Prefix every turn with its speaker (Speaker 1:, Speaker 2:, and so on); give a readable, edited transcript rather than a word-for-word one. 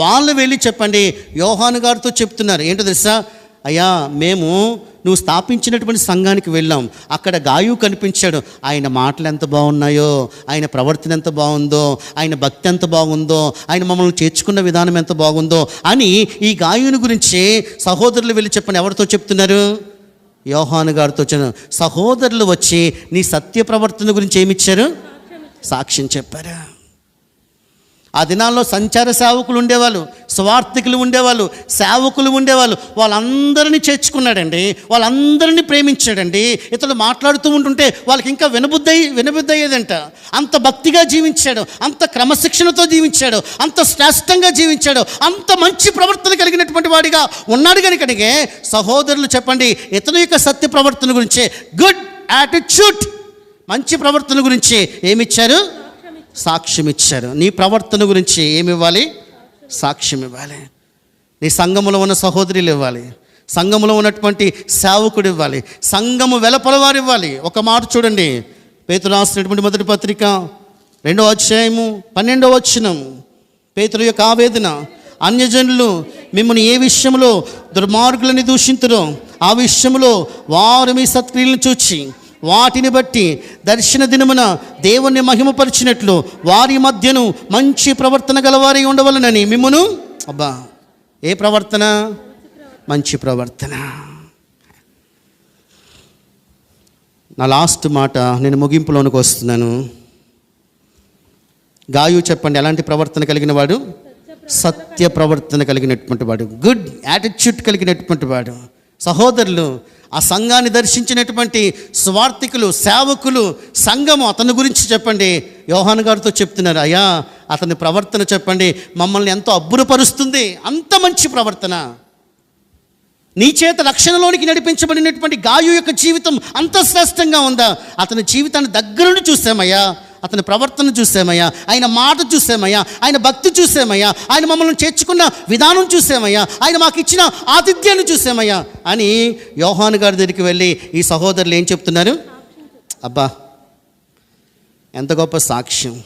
Speaker 1: వాళ్ళు వెళ్ళి చెప్పండి యోహాను గారితో చెప్తున్నారు. ఏంటో తెలుసా, అయ్యా మేము నువ్వు స్థాపించినటువంటి సంఘానికి వెళ్ళాం, అక్కడ గాయు కనిపించాడు, ఆయన మాటలు ఎంత బాగున్నాయో, ఆయన ప్రవర్తన ఎంత బాగుందో, ఆయన భక్తి ఎంత బాగుందో, ఆయన మమ్మల్ని చేర్చుకున్న విధానం ఎంత బాగుందో అని ఈ గాయుని గురించి సహోదరులు వెళ్ళి చెప్పండి. ఎవరితో చెప్తున్నారు? యోహాను గారితో. సహోదరులు వచ్చి నీ సత్య ప్రవర్తన గురించి ఏమిచ్చారు? సాక్ష్యం చెప్పారు. ఆ దినాల్లో సంచార సేవకులు ఉండేవాళ్ళు, స్వార్థికులు ఉండేవాళ్ళు, సేవకులు ఉండేవాళ్ళు. వాళ్ళందరినీ చేర్చుకున్నాడండి, వాళ్ళందరినీ ప్రేమించాడండి. ఇతడు మాట్లాడుతూ ఉంటుంటే వాళ్ళకి ఇంకా వినబుద్ధి అయ్యేదంట. అంత భక్తిగా జీవించాడు, అంత క్రమశిక్షణతో జీవించాడు, అంత శ్రేష్టంగా జీవించాడు, అంత మంచి ప్రవర్తన కలిగినటువంటి వాడిగా ఉన్నాడు. కనుకనే సహోదరులు చెప్పండి ఇతని యొక్క సత్య ప్రవర్తన గురించి, గుడ్ యాటిట్యూడ్, మంచి ప్రవర్తన గురించి ఏమిచ్చారు? సాక్ష్యం ఇచ్చారు. నీ ప్రవర్తన గురించి ఏమి ఇవ్వాలి? సాక్ష్యం ఇవ్వాలి. నీ సంఘములో ఉన్న సహోదరులు ఇవ్వాలి, సంఘములో ఉన్నటువంటి సేవకుడు ఇవ్వాలి, సంఘము వెలుపల వారు ఇవ్వాలి. ఒక మాట చూడండి, పేతురు రాసినటువంటి మొదటి పత్రిక 2వ అధ్యాయము 12వ వచనం. పేతురు యొక్క ఆవేదన, అన్యజనులు మిమ్మల్ని ఏ విషయంలో దుర్మార్గులని దూషింతురో ఆ విషయంలో వారు మీ సత్క్రియలను చూచి వాటిని బట్టి దర్శన దినమున దేవుణ్ణి మహిమపరిచినట్లు వారి మధ్యను మంచి ప్రవర్తన గలవారై ఉండవలనని మిమ్మును. అబ్బా, ఏ ప్రవర్తన? మంచి ప్రవర్తన. నా లాస్ట్ మాట, నేను ముగింపులోనికి వస్తున్నాను. గాయు చెప్పండి ఎలాంటి ప్రవర్తన కలిగిన వాడు? సత్య ప్రవర్తన కలిగినటువంటి వాడు, గుడ్ యాటిట్యూడ్ కలిగినటువంటి వాడు. సహోదరులు, ఆ సంఘాన్ని దర్శించినటువంటి స్వార్థికులు, సేవకులు, సంఘము అతని గురించి చెప్పండి. యోహాను గారితో చెప్తున్నారు, అయ్యా అతని ప్రవర్తన చెప్పండి మమ్మల్ని ఎంతో అబ్బురపరుస్తుంది. అంత మంచి ప్రవర్తన. నీ చేత రక్షణలోనికి నడిపించబడినటువంటి గాయు యొక్క జీవితం అంత శ్రేష్టంగా ఉందా? అతని జీవితాన్ని దగ్గర నుండి చూసామయ్యా, అతని ప్రవర్తన చూసామయ్యా, ఆయన మాట చూసామయ్యా, ఆయన భక్తి చూసామయ్యా, ఆయన మమ్మల్ని చేర్చుకున్న విధానం చూసామయ్యా, ఆయన మాకు ఇచ్చిన ఆతిథ్యాన్ని చూసామయ్యా అని యోహాను గారి దగ్గరికి వెళ్ళి ఈ సహోదరులు ఏం చెప్తున్నారు? అబ్బా, ఎంత గొప్ప సాక్ష్యం.